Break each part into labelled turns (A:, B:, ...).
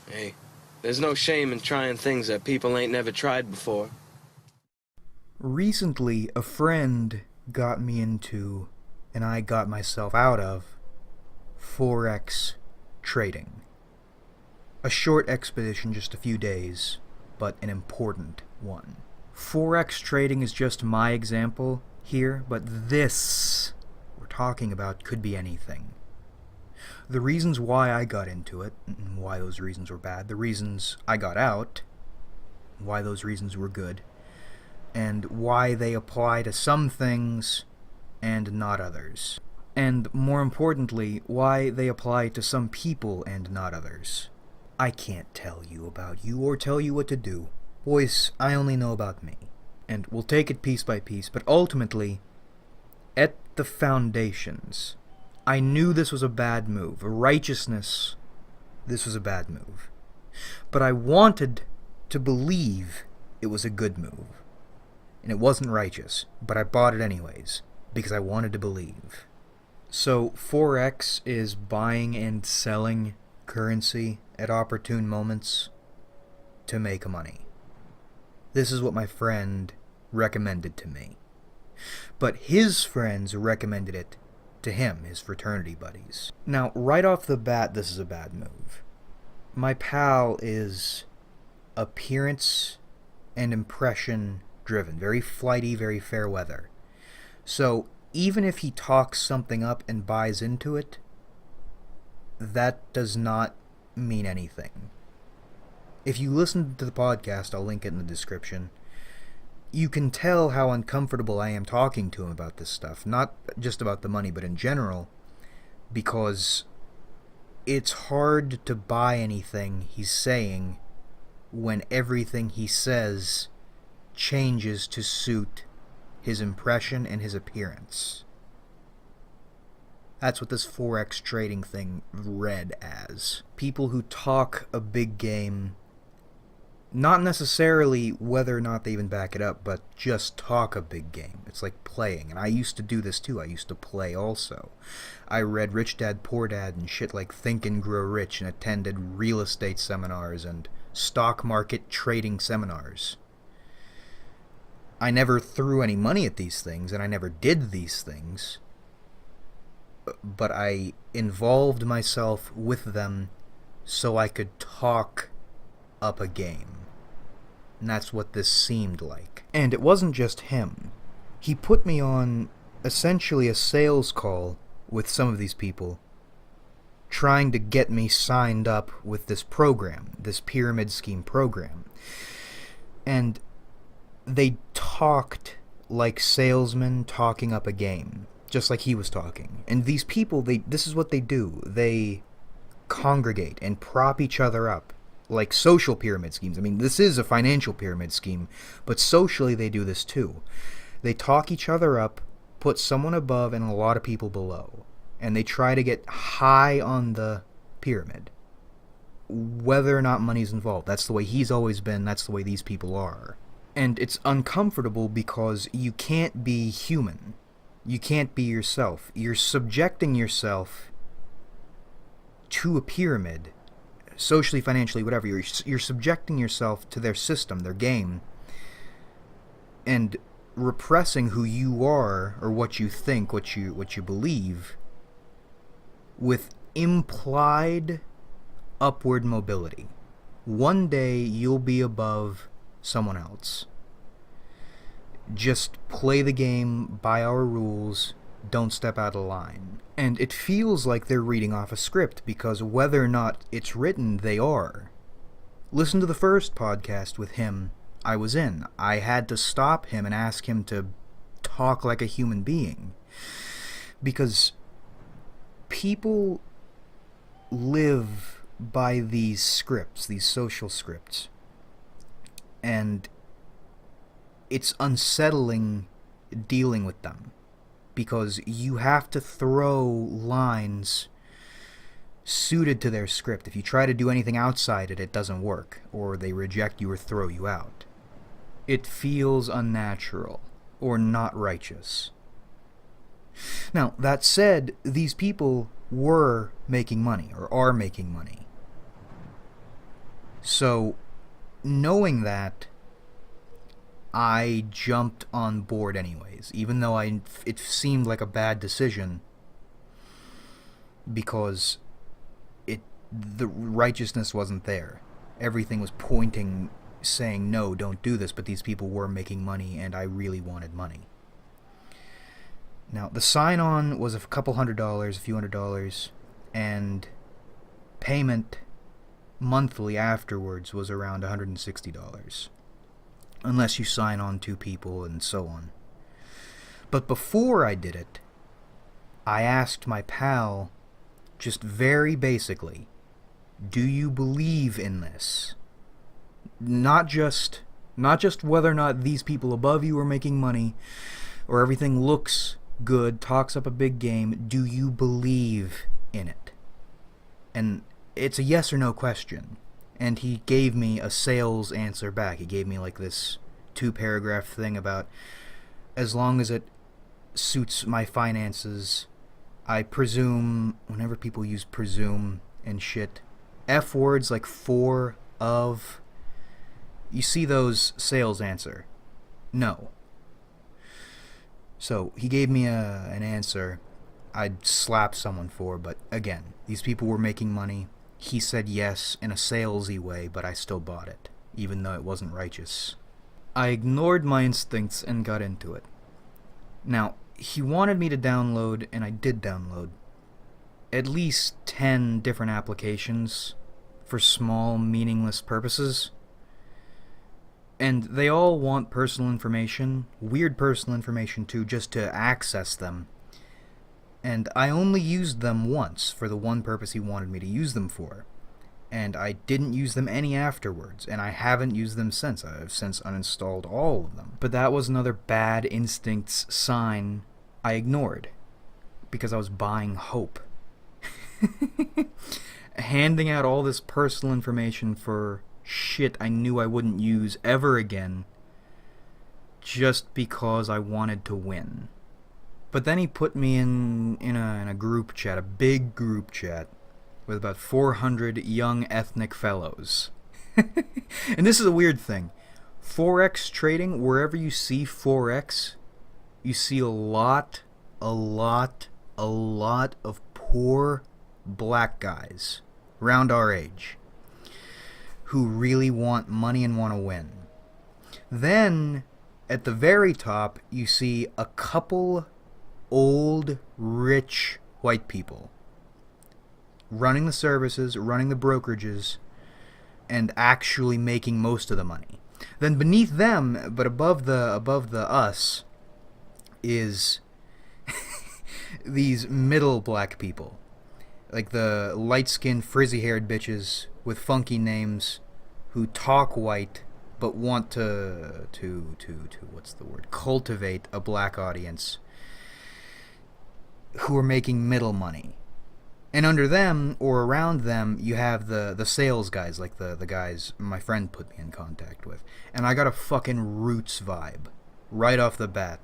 A: Hey, there's no shame in trying things that people ain't never tried before.
B: Recently, a friend got me into, and I got myself out of, Forex trading. A short expedition, just a few days, but an important one. Forex trading is just my example here, but this we're talking about could be anything. The reasons why I got into it, and why those reasons were bad, the reasons I got out, why those reasons were good, and why they apply to some things and not others. And more importantly, why they apply to some people and not others. I can't tell you about you or tell you what to do. Boys, I only know about me. And we'll take it piece by piece, but ultimately, at the foundations, I knew this was a bad move. Righteousness, this was a bad move. But I wanted to believe it was a good move. And it wasn't righteous, but I bought it anyways, because I wanted to believe. So, Forex is buying and selling currency at opportune moments to make money. This is what my friend recommended to me. But his friends recommended it to him, his fraternity buddies. Now, right off the bat, this is a bad move. My pal is appearance and impression driven, very flighty, very fair weather. So even if he talks something up and buys into it, that does not mean anything. If you listen to the podcast, I'll link it in the description, you can tell how uncomfortable I am talking to him about this stuff. Not just about the money, but in general, because it's hard to buy anything he's saying when everything he says changes to suit his impression and his appearance. That's what this Forex trading thing read as. People who talk a big game, not necessarily whether or not they even back it up, but just talk a big game. It's like playing, and I used to do this too. I used to play also. I read Rich Dad, Poor Dad and shit like Think and Grow Rich, and attended real estate seminars and stock market trading seminars. I never threw any money at these things, and I never did these things, but I involved myself with them so I could talk up a game. And that's what this seemed like. And it wasn't just him. He put me on essentially a sales call with some of these people, trying to get me signed up with this program, this pyramid scheme program. And they talked like salesmen talking up a game, just like he was talking. And these people, this is what they do. They congregate and prop each other up like social pyramid schemes. I mean, this is a financial pyramid scheme, but socially they do this too. They talk each other up, put someone above and a lot of people below, and they try to get high on the pyramid, whether or not money's involved. That's the way he's always been. That's the way these people are. And it's uncomfortable because you can't be human. You can't be yourself. You're subjecting yourself to a pyramid, socially, financially, whatever. You're subjecting yourself to their system, their game, and repressing who you are or what you think, what you believe, with implied upward mobility. One day you'll be above someone else. Just play the game by our rules, don't step out of line. And it feels like they're reading off a script, because whether or not it's written, they are. Listen to the first podcast with him I was in. I had to stop him and ask him to talk like a human being, because people live by these scripts, these social scripts, and it's unsettling dealing with them, because you have to throw lines suited to their script. If you try to do anything outside it, it doesn't work, or they reject you or throw you out. It feels unnatural or not righteous. Now, that said, these people were making money, or are making money. So, knowing that, I jumped on board anyways, even though it seemed like a bad decision, because the righteousness wasn't there. Everything was pointing, saying, no, don't do this, but these people were making money, and I really wanted money. Now, the sign-on was a couple $100s, a few $100s, and payment monthly afterwards was around $160. Unless you sign on 2 people and so on. But before I did it, I asked my pal, just very basically, do you believe in this? Not just whether or not these people above you are making money, or everything looks good, talks up a big game. Do you believe in it? And it's a yes or no question. And he gave me a sales answer back. He gave me like this 2-paragraph thing about, as long as it suits my finances, I presume, whenever people use presume and shit, F words like for, of, you see those sales answer. No. So he gave me an answer I'd slap someone for, but again, these people were making money. He said yes in a salesy way, but I still bought it, even though it wasn't righteous. I ignored my instincts and got into it. Now, he wanted me to download, and I did download, at least 10 different applications for small, meaningless purposes. And they all want personal information, weird personal information too, just to access them. And I only used them once for the one purpose he wanted me to use them for. And I didn't use them any afterwards, and I haven't used them since. I've since uninstalled all of them. But that was another bad instincts sign I ignored, because I was buying hope. Handing out all this personal information for shit I knew I wouldn't use ever again, just because I wanted to win. But then he put me in a group chat, a big group chat, with about 400 young ethnic fellows. And this is a weird thing. Forex trading, wherever you see Forex, you see a lot of poor black guys around our age who really want money and want to win. Then, at the very top, you see a couple old, rich white people running the services, running the brokerages, and actually making most of the money. Then beneath them, but above the us, is these middle black people, like the light-skinned, frizzy-haired bitches with funky names who talk white but want to what's the word? Cultivate a black audience, who are making middle money. And under them, or around them, you have the sales guys, like the guys my friend put me in contact with. And I got a fucking Roots vibe right off the bat.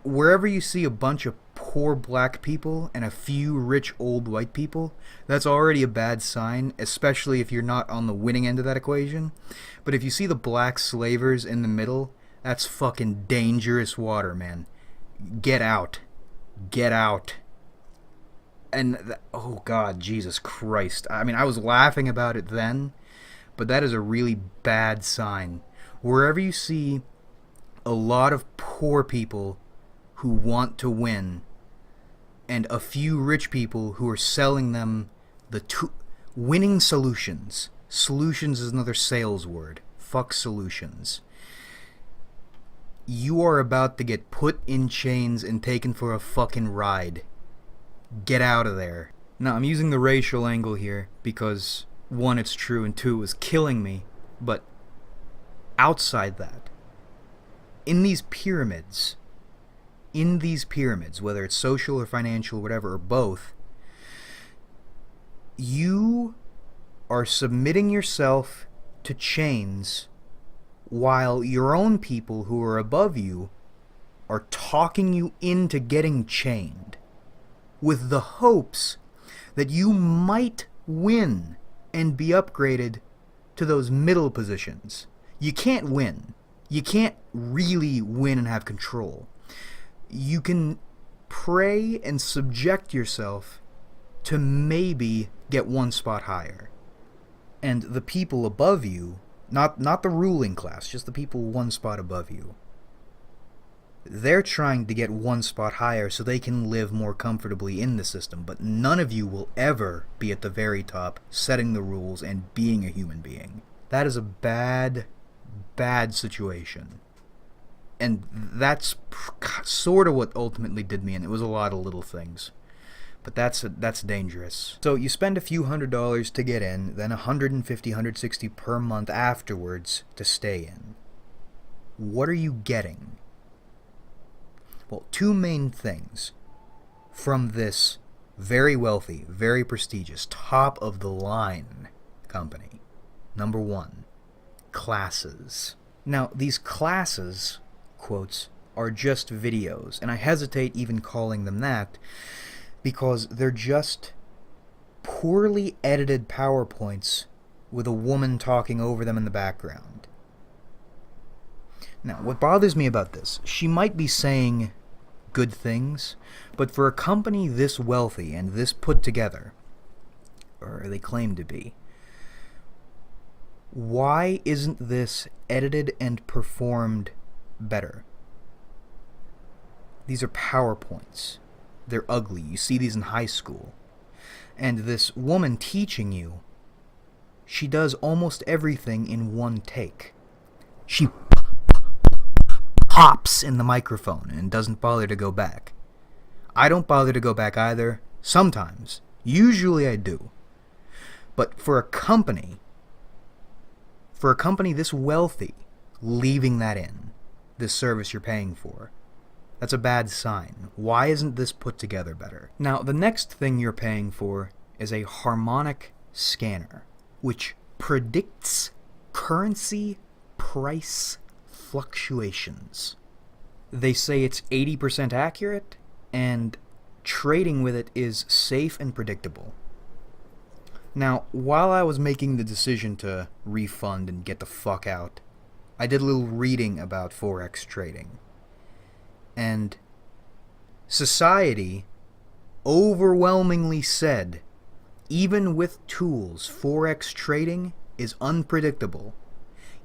B: Wherever you see a bunch of poor black people and a few rich old white people, that's already a bad sign, especially if you're not on the winning end of that equation. But if you see the black slavers in the middle, that's fucking dangerous water, man. Get out. Get out. And, oh God, Jesus Christ. I mean, I was laughing about it then, but that is a really bad sign. Wherever you see a lot of poor people who want to win, and a few rich people who are selling them winning solutions. Solutions is another sales word. Fuck solutions. You are about to get put in chains and taken for a fucking ride. Get out of there. Now, I'm using the racial angle here because, 1, it's true, and 2, it was killing me. But outside that, in these pyramids, whether it's social or financial, whatever, or both, you are submitting yourself to chains while your own people who are above you are talking you into getting chained, with the hopes that you might win and be upgraded to those middle positions. You can't win. You can't really win and have control. You can pray and subject yourself to maybe get one spot higher. And the people above you, not the ruling class, just the people one spot above you, they're trying to get one spot higher so they can live more comfortably in the system, but none of you will ever be at the very top, setting the rules and being a human being. That is a bad, bad situation. And that's sort of what ultimately did me in. It was a lot of little things. But that's dangerous. So you spend a few $100s to get in, then $150, $160 per month afterwards to stay in. What are you getting? Well, two main things from this very wealthy, very prestigious, top-of-the-line company. Number one, classes. Now, these classes, quotes, are just videos, and I hesitate even calling them that because they're just poorly edited PowerPoints with a woman talking over them in the background. Now, what bothers me about this, she might be saying good things, but for a company this wealthy and this put together, or they claim to be, why isn't this edited and performed better? These are PowerPoints. They're ugly. You see these in high school. And this woman teaching you, she does almost everything in one take. She pops in the microphone and doesn't bother to go back. I don't bother to go back either. Sometimes. Usually I do. But for a company this wealthy, leaving that in, this service you're paying for, that's a bad sign. Why isn't this put together better? Now, the next thing you're paying for is a harmonic scanner, which predicts currency price fluctuations. They say it's 80% accurate, and trading with it is safe and predictable. Now, while I was making the decision to refund and get the fuck out, I did a little reading about Forex trading. And society overwhelmingly said, even with tools, Forex trading is unpredictable.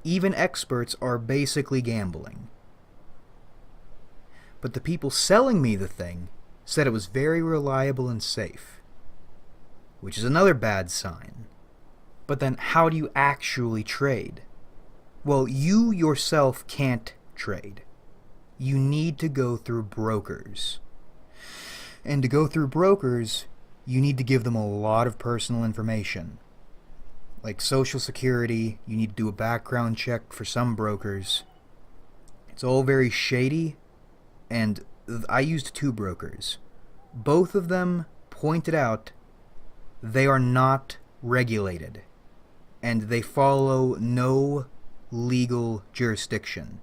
B: Even experts are basically gambling. But the people selling me the thing said it was very reliable and safe, which is another bad sign. But then how do you actually trade? Well, you yourself can't trade. You need to go through brokers. And to go through brokers, you need to give them a lot of personal information. Like Social Security, you need to do a background check for some brokers. It's all very shady, and I used two brokers. Both of them pointed out they are not regulated, and they follow no legal jurisdiction.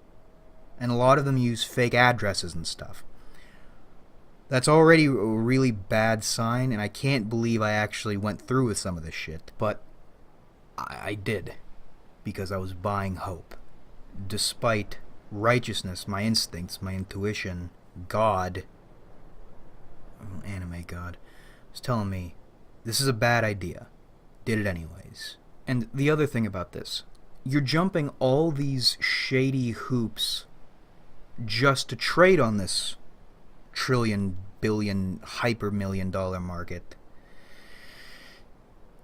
B: And a lot of them use fake addresses and stuff. That's already a really bad sign, and I can't believe I actually went through with some of this shit. But I did, because I was buying hope. Despite righteousness, my instincts, my intuition, God, anime God, was telling me, this is a bad idea. Did it anyways. And the other thing about this, you're jumping all these shady hoops just to trade on this trillion, billion, hyper-million-dollar market.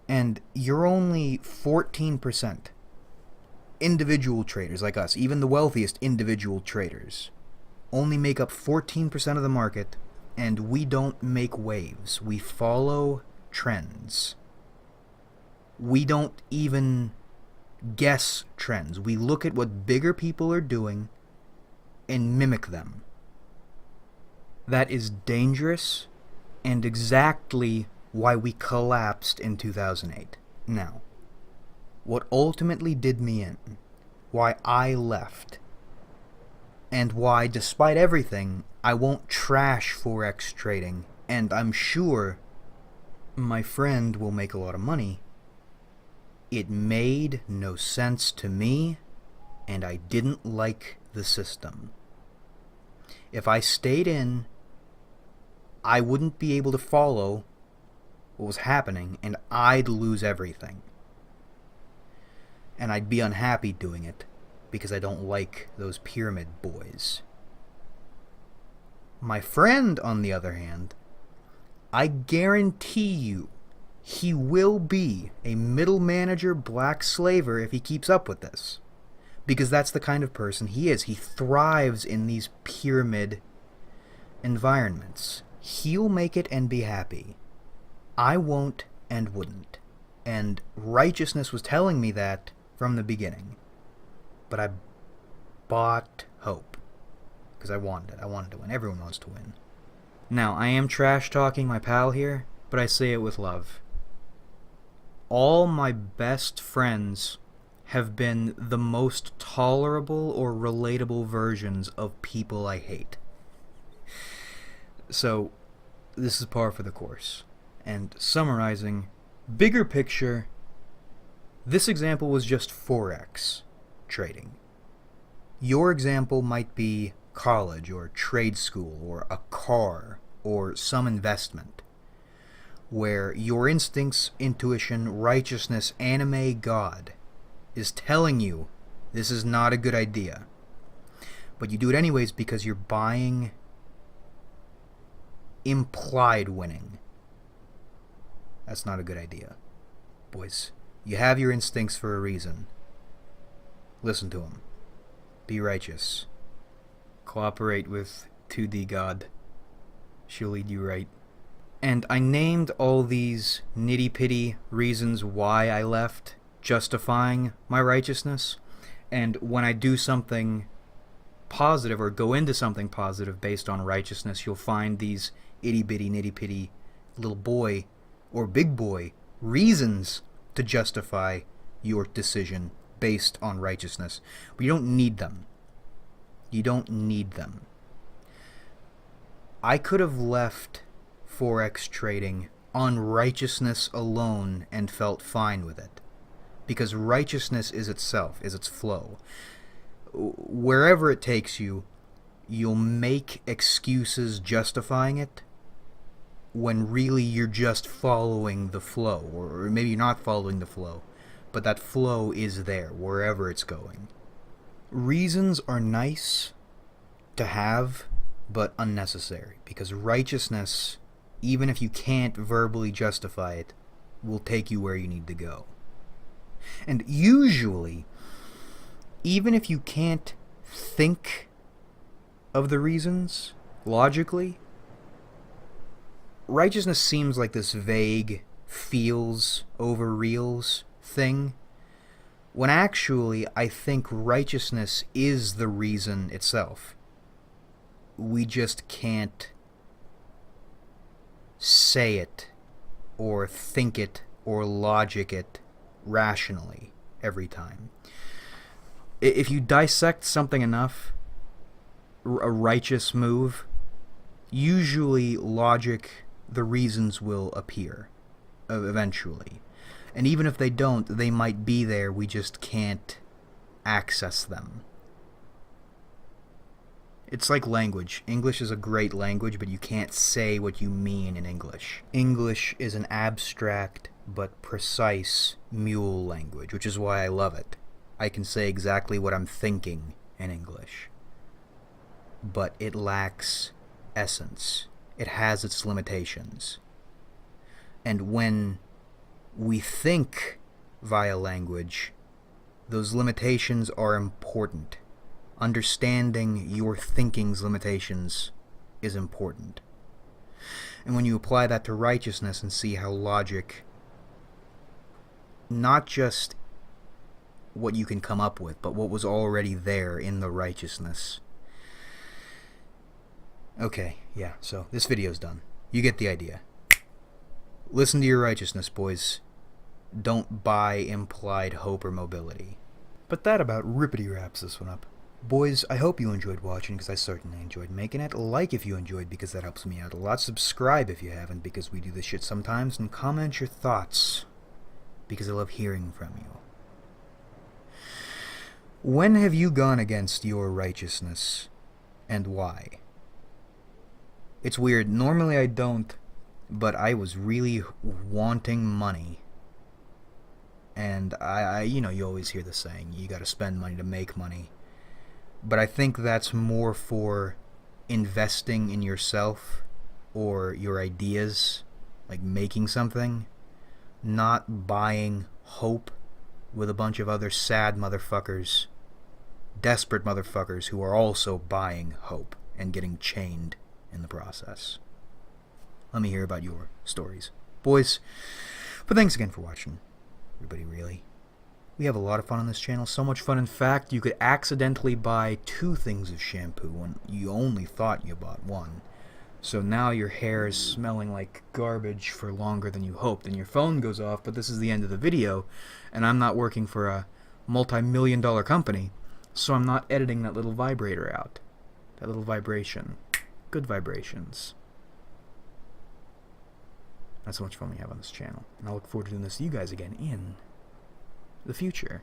B: And you're only 14%. Individual traders like us, even the wealthiest individual traders, only make up 14% of the market, and we don't make waves. We follow trends. We don't even guess trends. We look at what bigger people are doing and mimic them. That is dangerous and exactly why we collapsed in 2008. Now, what ultimately did me in, why I left, and why, despite everything, I won't trash Forex trading, and I'm sure my friend will make a lot of money, It made no sense to me, and I didn't like the system. If I stayed in, I wouldn't be able to follow what was happening, and I'd lose everything. And I'd be unhappy doing it, because I don't like those pyramid boys. My friend, on the other hand, I guarantee you, he will be a middle manager black slaver if he keeps up with this. Because that's the kind of person he is. He thrives in these pyramid environments. He'll make it and be happy. I won't and wouldn't. And righteousness was telling me that from the beginning. But I bought hope. Because I wanted it. I wanted to win. Everyone wants to win. Now, I am trash-talking my pal here, but I say it with love. All my best friends have been the most tolerable or relatable versions of people I hate. So, this is par for the course. And summarizing, bigger picture, this example was just Forex trading. Your example might be college or trade school or a car or some investment where your instincts, intuition, righteousness, anime, God is telling you this is not a good idea. But you do it anyways because you're buying implied winning. That's not a good idea. Boys, you have your instincts for a reason. Listen to them. Be righteous. Cooperate with 2D God. She'll lead you right. And I named all these nitty-pitty reasons why I left, justifying my righteousness. And when I do something positive or go into something positive based on righteousness, you'll find these itty-bitty, nitty-pitty little boy or big boy reasons to justify your decision based on righteousness. But you don't need them. You don't need them. I could have left Forex trading on righteousness alone and felt fine with it. Because righteousness is itself, is its flow. Wherever it takes you, you'll make excuses justifying it when really you're just following the flow. Or maybe you're not following the flow, but that flow is there wherever it's going. Reasons are nice to have, but unnecessary. Because righteousness, even if you can't verbally justify it, will take you where you need to go. And usually, even if you can't think of the reasons logically, righteousness seems like this vague feels over reals thing, when actually I think righteousness is the reason itself. We just can't say it or think it or logic it rationally every time. If you dissect something enough, a righteous move, usually logic, the reasons will appear eventually. And even if they don't, they might be there, we just can't access them. It's like language. English is a great language, but you can't say what you mean in English. English is an abstract but precise mule language, which is why I love it. I can say exactly what I'm thinking in English. But it lacks essence. It has its limitations. And when we think via language, those limitations are important. Understanding your thinking's limitations is important. And when you apply that to righteousness and see how logic, not just what you can come up with, but what was already there in the righteousness. Okay, yeah, so this video's done. You get the idea. Listen to your righteousness, boys. Don't buy implied hope or mobility. But that about rippity wraps this one up. Boys, I hope you enjoyed watching, because I certainly enjoyed making it. Like if you enjoyed, because that helps me out a lot. Subscribe if you haven't, because we do this shit sometimes. And comment your thoughts. because I love hearing from you. When have you gone against your righteousness, and why? It's weird. Normally I don't, but I was really wanting money. And I you know, you always hear the saying, you gotta spend money to make money. But I think that's more for investing in yourself or your ideas, like making something, not buying hope with a bunch of other sad motherfuckers, desperate motherfuckers who are also buying hope and getting chained in the process. Let me hear about your stories, boys. But thanks again for watching, everybody, really. We have a lot of fun on this channel, so much fun in fact you could accidentally buy 2 things of shampoo when you only thought you bought 1. So now your hair is smelling like garbage for longer than you hoped, and your phone goes off, but this is the end of the video, and I'm not working for a multi-million-dollar company, so I'm not editing that little vibrator out. That little vibration. Good vibrations. That's how much fun we have on this channel, and I look forward to doing this to you guys again in the future.